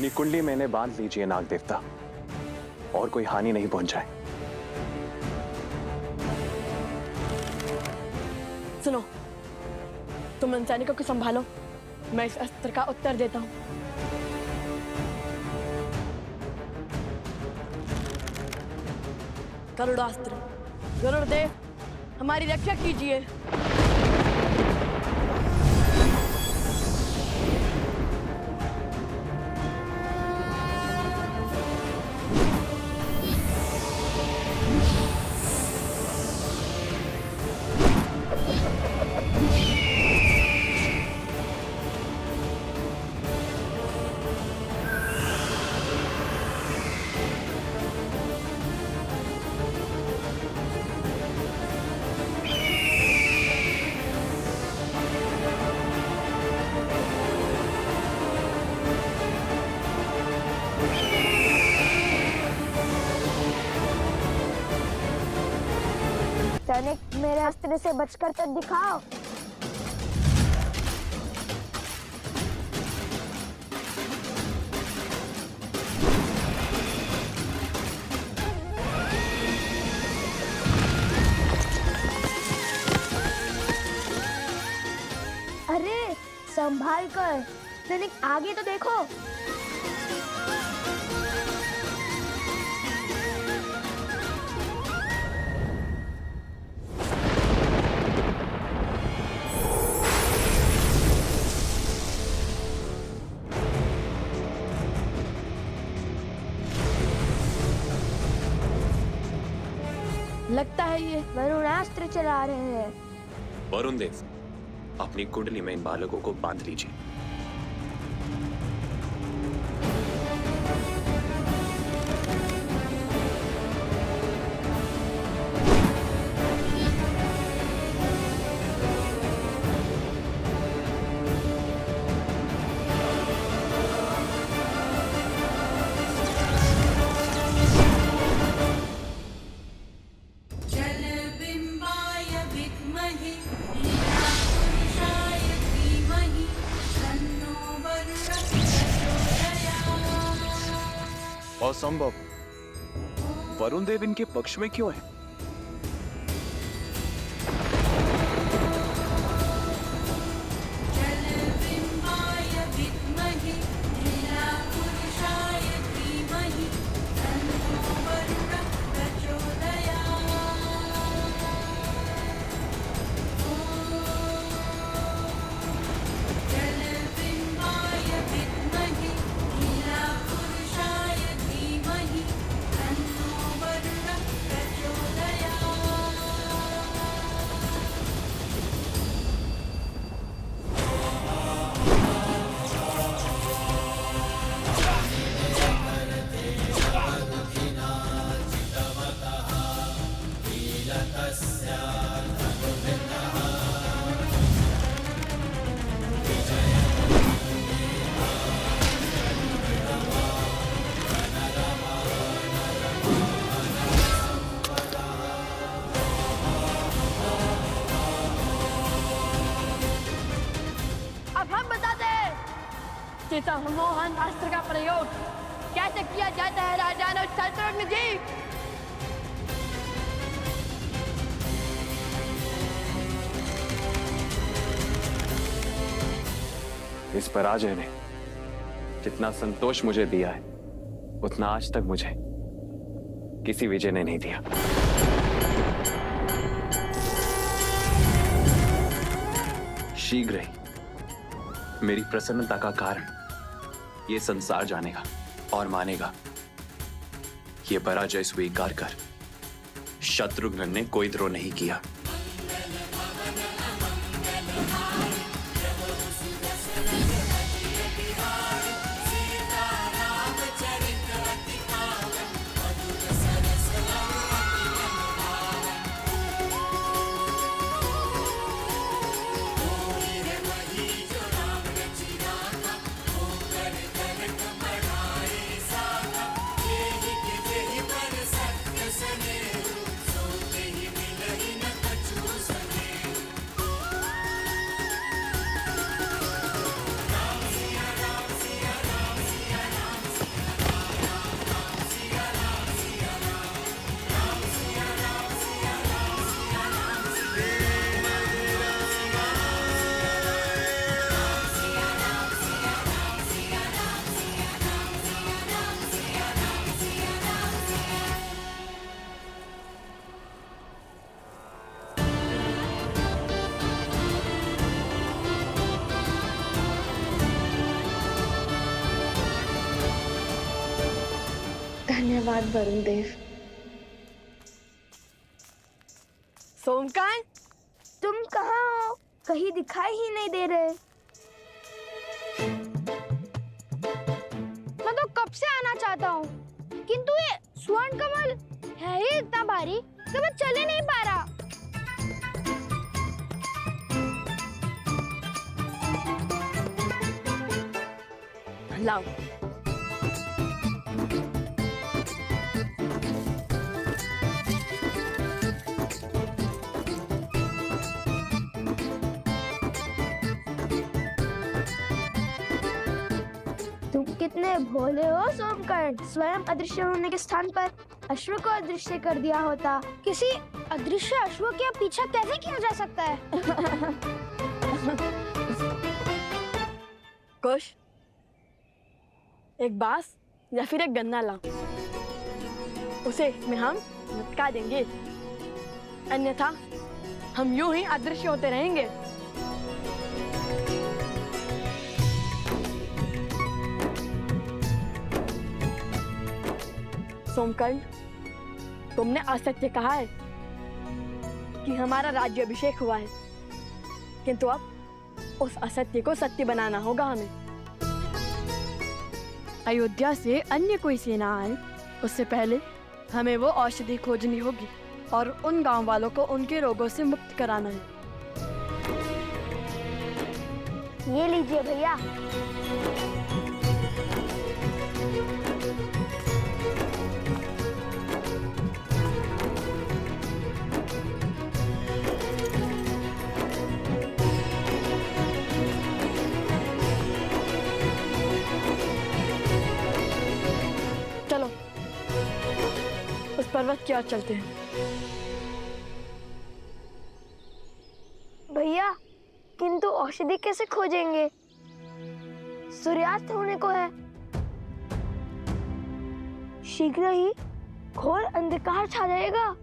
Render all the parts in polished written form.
अपनी कुंडली में इन्हें बांध लीजिए नाग देवता, और कोई हानि नहीं पहुंचाए। सुनो, तुम इन सैनिकों को संभालो, मैं इस अस्त्र का उत्तर देता हूं। गरुड़ास्त्र, गरुड़देव हमारी रक्षा कीजिए। सैनिक, मेरे अस्त्र से बचकर तो दिखाओ। अरे संभाल कर सैनिक, आगे तो देखो। लगता है ये वरुणास्त्र चला रहे हैं। वरुण देव, अपनी कुंडली में इन बालकों को बांध लीजिए। असंभव, वरुण देव इनके पक्ष में क्यों है? सम्मोहन अस्त्र का प्रयोग कैसे किया जाता है राजानो शत्रुघ्न जी? इस पराजय ने जितना संतोष मुझे दिया है, उतना आज तक मुझे किसी विजय ने नहीं दिया। शीघ्र ही मेरी प्रसन्नता का कारण ये संसार जानेगा और मानेगा। ये पराजय स्वीकार कर शत्रुघ्न ने कोई द्रोह नहीं किया। धन्यवाद वरुण देव। सोमकांत, तुम कहाँ हो? कहीं दिखाई ही नहीं दे रहे। मैं तो कब से आना चाहता हूँ, किंतु ये स्वर्ण कमल है ही इतना भारी कि मैं चल ही नहीं पा रहा। लाओ। तुम कितने भोले हो सोमकर्ण। स्वयं अदृश्य होने के स्थान पर अश्व को अदृश्य कर दिया होता। किसी अदृश्य अश्व के पीछा कैसे किया जा सकता है? कुश, एक बांस या फिर एक गन्ना लाओ। उसे इसमें हम लटका देंगे, अन्यथा हम यूं ही अदृश्य होते रहेंगे। सोमकर्ण, तुमने असत्य कहा है कि हमारा राज्याभिषेक हुआ है, किंतु अब उस असत्य को सत्य बनाना होगा हमें। अयोध्या से अन्य कोई सेना आए उससे पहले हमें वो औषधि खोजनी होगी और उन गांव वालों को उनके रोगों से मुक्त कराना है। ये लीजिए भैया। चलो उस पर्वत की ओर चलते हैं। भैया, किंतु औषधि कैसे खोजेंगे? सूर्यास्त होने को है। शीघ्र ही घोर अंधकार छा जाएगा।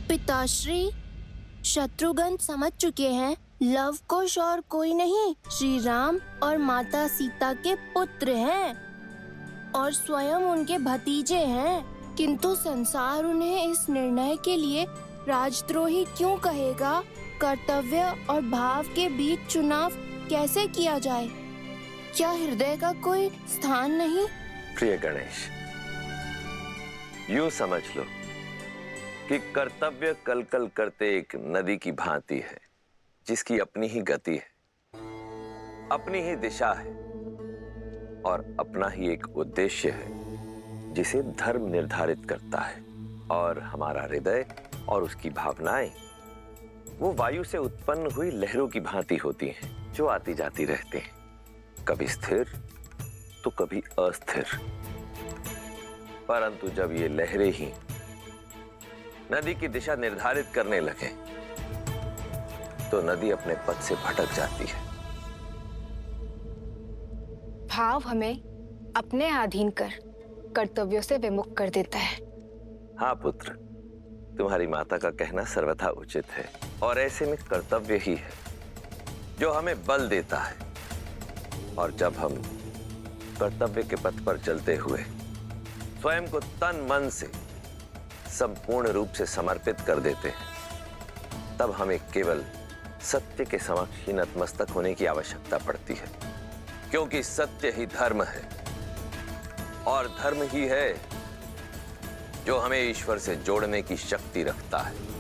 पिताश्री, शत्रुघ्न समझ चुके हैं लव कुश और कोई नहीं, श्री राम और माता सीता के पुत्र हैं और स्वयं उनके भतीजे हैं। किंतु संसार उन्हें इस निर्णय के लिए राजद्रोही क्यों कहेगा? कर्तव्य और भाव के बीच चुनाव कैसे किया जाए? क्या हृदय का कोई स्थान नहीं? प्रिय गणेश, यूं समझ लो कि कर्तव्य कलकल करते एक नदी की भांति है, जिसकी अपनी ही गति है, अपनी ही दिशा है और अपना ही एक उद्देश्य है, जिसे धर्म निर्धारित करता है। और हमारा हृदय और उसकी भावनाएं वो वायु से उत्पन्न हुई लहरों की भांति होती हैं, जो आती जाती रहते हैं, कभी स्थिर तो कभी अस्थिर। परंतु जब ये लहरें ही नदी की दिशा निर्धारित करने लगे तो नदी अपने पथ से भटक जाती है। भाव हमें अपने अधीन कर कर्तव्यों से विमुख कर देता है। हाँ पुत्र, तुम्हारी माता का कहना सर्वथा उचित है और ऐसे में कर्तव्य ही है जो हमें बल देता है। और जब हम कर्तव्य के पथ पर चलते हुए स्वयं को तन मन से संपूर्ण रूप से समर्पित कर देते हैं, तब हमें केवल सत्य के समक्ष ही नतमस्तक होने की आवश्यकता पड़ती है, क्योंकि सत्य ही धर्म है और धर्म ही है जो हमें ईश्वर से जोड़ने की शक्ति रखता है।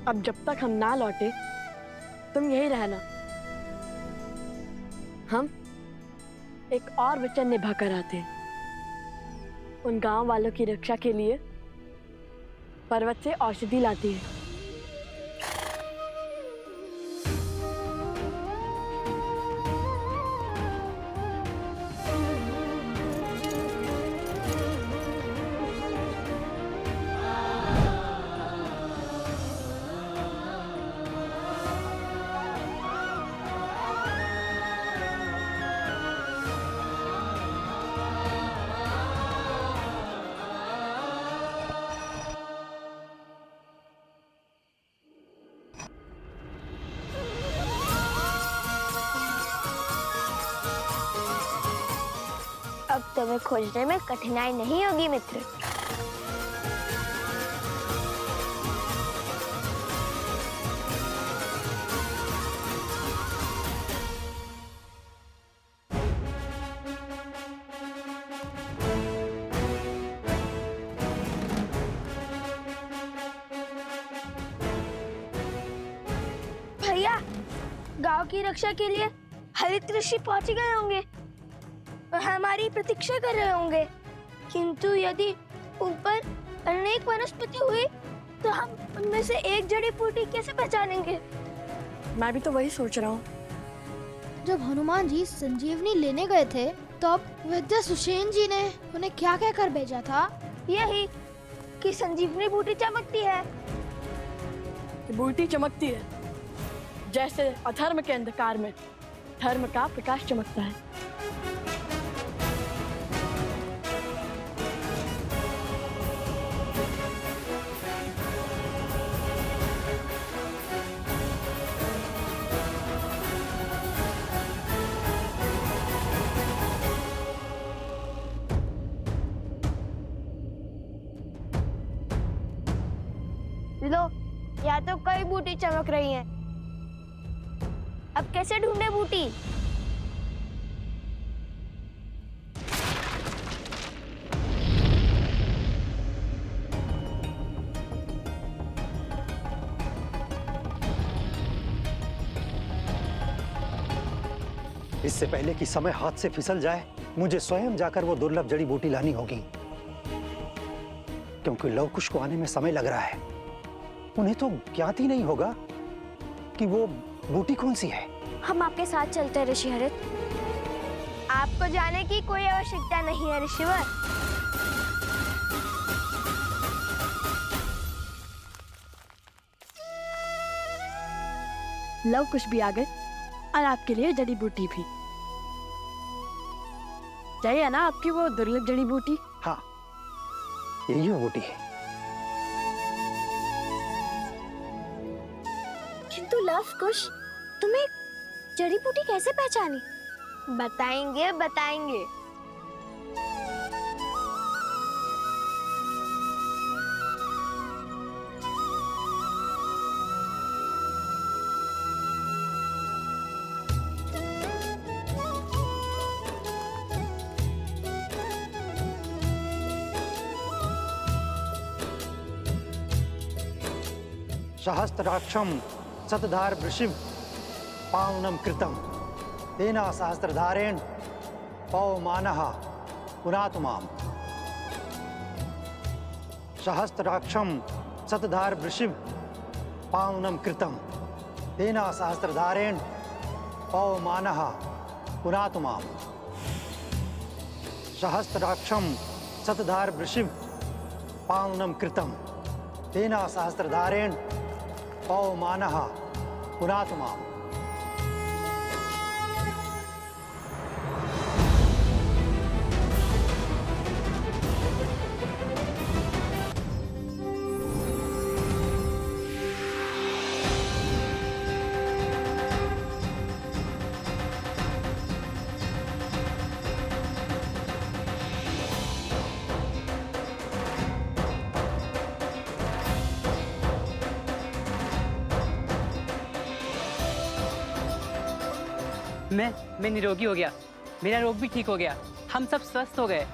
अब जब तक हम ना लौटे तुम यही रहना। हम एक और वचन निभा कर आते हैं। उन गांव वालों की रक्षा के लिए पर्वत से औषधि लाती है। अब तुम्हें खोजने में कठिनाई नहीं होगी मित्र। भैया, गांव की रक्षा के लिए हरित ऋषि पहुंच गए होंगे और हमारी प्रतीक्षा कर रहे होंगे। किंतु यदि ऊपर अनेक वनस्पति हुई तो हम उनमें से एक जड़ी बूटी कैसे पहचानेंगे? मैं भी तो वही सोच रहा हूँ। जब हनुमान जी संजीवनी लेने गए थे तब विद्या सुषेण जी ने उन्हें क्या कहकर भेजा था? यही कि संजीवनी बूटी चमकती है। कि बूटी चमकती है, जैसे अधर्म के अंधकार में धर्म का प्रकाश चमकता है। लो, यहाँ तो कई बूटी चमक रही हैं। अब कैसे ढूंढे बूटी? इससे पहले कि समय हाथ से फिसल जाए, मुझे स्वयं जाकर वो दुर्लभ जड़ी बूटी लानी होगी, क्योंकि लवकुश को आने में समय लग रहा है। उन्हें तो ज्ञात ही नहीं होगा कि वो बूटी कौन सी है। हम आपके साथ चलते हैं ऋषि हरित। आपको जाने की कोई आवश्यकता नहीं है ऋषिवर। लव कुश भी आ गए और आपके लिए जड़ी बूटी भी। चाहिए ना आपकी वो दुर्लभ जड़ी बूटी? हाँ, यही वो बूटी है। किंतु लव कुश, तुम्हें जड़ी बूटी कैसे पहचानी? बताएंगे बताएंगे। सहस्त्राक्षम शतधार वृषिव पावनम कृतम तेना सहस्त्रधारेण पवमानः पुनातु माम। सहस्त्राक्षम शतधार वृषिव पावनम कृतम तेना सहस्त्रधारेण पवमानः पुनातु माम। सहस्त्राक्षम शतधार वृषिव पावनम कृतम तेना सहस्त्रधारेण पवमानः पुनातु माम। मैं निरोगी हो गया, मेरा रोग भी ठीक हो गया, हम सब स्वस्थ हो गए।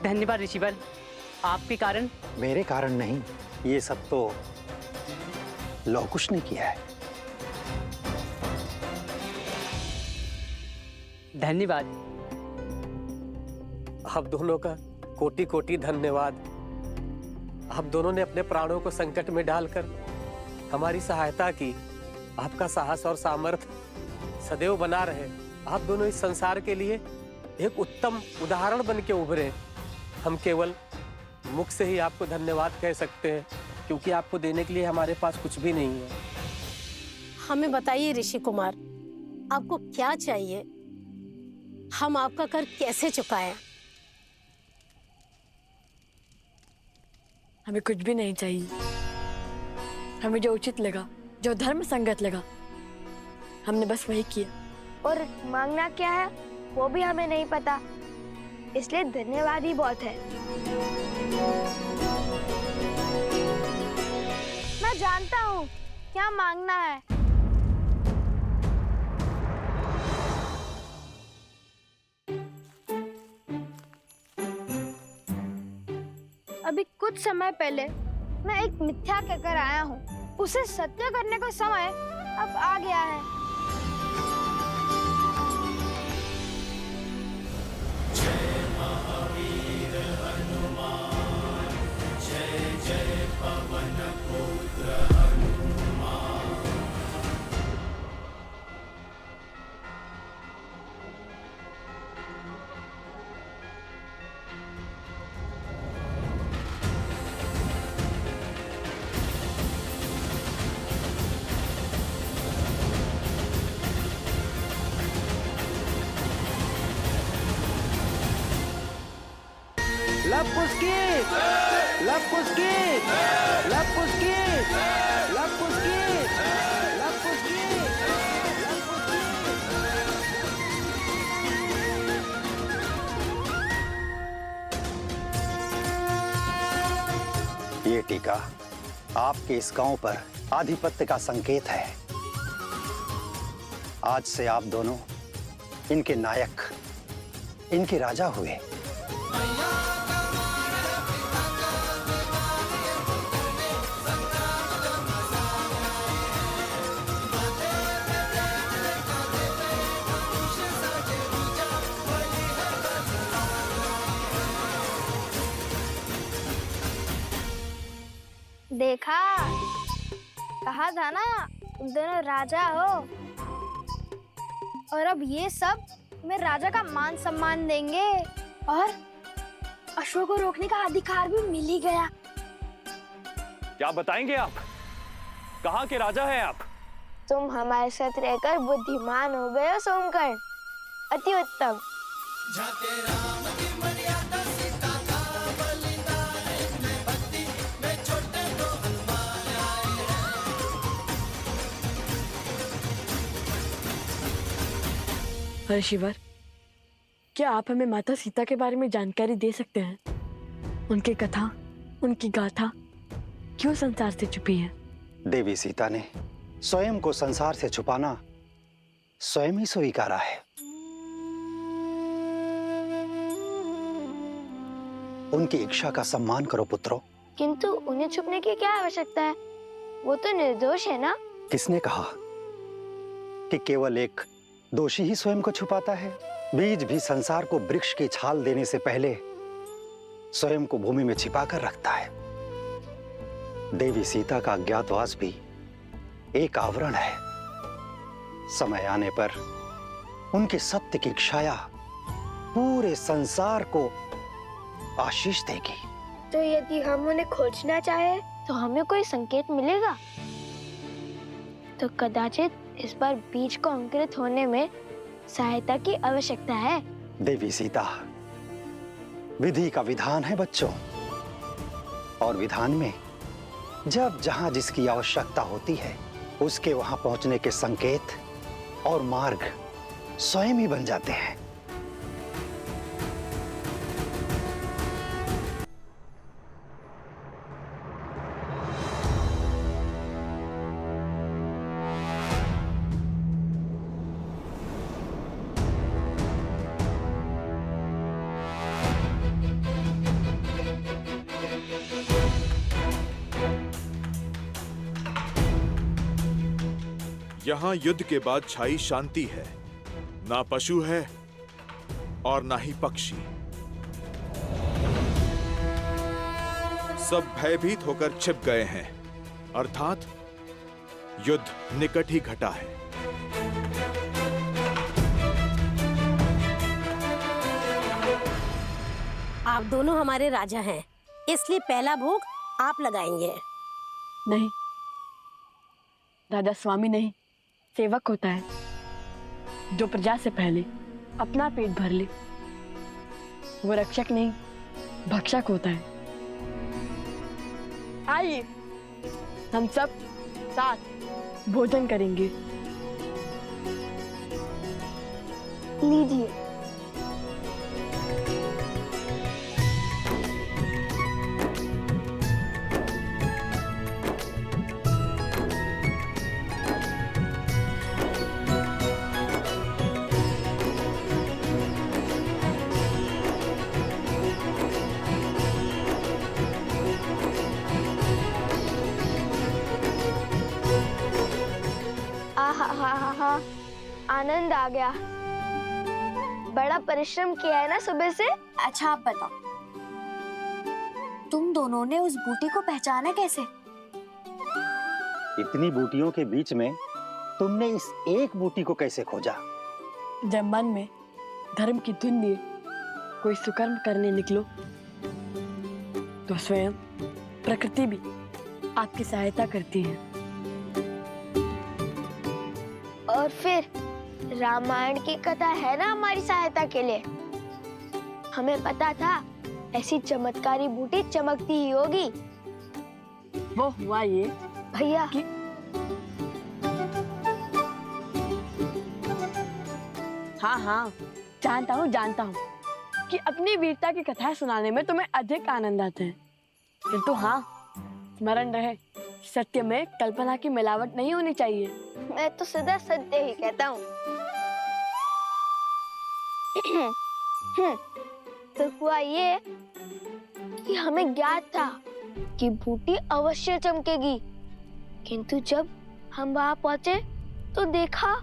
धन्यवाद ऋषिवर, आपके कारण। मेरे कारण नहीं, ये सब तो लवकुश ने किया है। धन्यवाद। आप दोनों का कोटि कोटि धन्यवाद। आप दोनों ने अपने प्राणों को संकट में डालकर हमारी सहायता की। आपका साहस और सामर्थ्य सदैव बना रहे। आप दोनों इस संसार के लिए एक उत्तम उदाहरण बन के उभरे। हम केवल मुख से ही आपको धन्यवाद कह सकते हैं, क्योंकि आपको देने के लिए हमारे पास कुछ भी नहीं है। हमें बताइए ऋषि कुमार, आपको क्या चाहिए? हम आपका कर कैसे चुकाएं? हमें कुछ भी नहीं चाहिए। हमें जो उचित लगा, जो धर्म संगत लगा, हमने बस वही किया। और मांगना क्या है वो भी हमें नहीं पता। इसलिए धन्यवाद ही बहुत है। मैं जानता हूँ क्या मांगना है। अभी कुछ समय पहले मैं एक मिथ्या कहकर आया हूँ, उसे सत्य करने का समय अब आ गया है। लपुस्की, लपुस्की, लपुस्की, लपुस्की, लपुस्की, लपुस्की। ये टीका आपके इस गांव पर आधिपत्य का संकेत है। आज से आप दोनों इनके नायक, इनके राजा हुए। देखा, कहा था ना तुम दोनों राजा हो। और अब ये सब मैं राजा का मान सम्मान देंगे और अशोक को रोकने का अधिकार भी मिल ही गया। क्या बताएंगे आप? कहाँ के राजा हैं आप? तुम हमारे साथ रहकर बुद्धिमान हो गए हो सोमकर्ण, अति उत्तम। ऋषिवर, क्या आप हमें माता सीता के बारे में जानकारी दे सकते हैं? उनकी कथा, उनकी गाथा क्यों संसार से छुपी है? देवी सीता ने स्वयं को संसार से छुपाना स्वयं ही स्वीकारा है। उनकी इच्छा का सम्मान करो पुत्रों। किंतु उन्हें छुपने की क्या आवश्यकता है? वो तो निर्दोष है ना? किसने कहा कि केवल एक दोषी ही स्वयं को छुपाता है? बीज भी संसार को वृक्ष की छाल देने से पहले स्वयं को भूमि में छिपाकर रखता है। देवी सीता का अज्ञातवास भी एक आवरण है। समय आने पर उनके सत्य की छाया पूरे संसार को आशीष देगी। तो यदि हम उन्हें खोजना चाहे तो हमें कोई संकेत मिलेगा? तो कदाचित इस बार बीज को अंकुरित होने में सहायता की आवश्यकता है। देवी सीता, विधि का विधान है बच्चों, और विधान में जब जहां जिसकी आवश्यकता होती है उसके वहां पहुंचने के संकेत और मार्ग स्वयं ही बन जाते हैं। यहाँ युद्ध के बाद छाई शांति है। ना पशु है और ना ही पक्षी। सब भयभीत होकर छिप गए हैं, अर्थात युद्ध निकट ही घटा है। आप दोनों हमारे राजा हैं, इसलिए पहला भोग आप लगाएंगे। नहीं, राजा स्वामी नहीं, सेवक होता है जो प्रजा से पहले अपना पेट भर ले। वो रक्षक नहीं, भक्षक होता है। आइए हम सब साथ भोजन करेंगे। लीजिए। आनंद आ गया। बड़ा परिश्रम किया है ना सुबह से। अच्छा आप बताओ, तुम दोनों ने उस बूटी को पहचाना कैसे? इतनी बूटियों के बीच में तुमने इस एक बूटी को कैसे खोजा? जब मन में धर्म की धुन लिए कोई सुकर्म करने निकलो तो स्वयं प्रकृति भी आपकी सहायता करती है। और फिर रामायण की कथा है ना हमारी सहायता के लिए। हमें पता था ऐसी चमत्कारी बूटी चमकती ही होगी। वो हुआ ये भैया कि हाँ, जानता हूँ कि अपनी वीरता की कथाएं सुनाने में तुम्हें अधिक आनंद आता है, किंतु हाँ, स्मरण रहे, सत्य में कल्पना की मिलावट नहीं होनी चाहिए। मैं तो सदा सत्य ही कहता हूँ। तो हुआ ये कि हमें ज्ञात था कि बूटी अवश्य चमकेगी, किंतु जब हम वहां पहुंचे तो देखा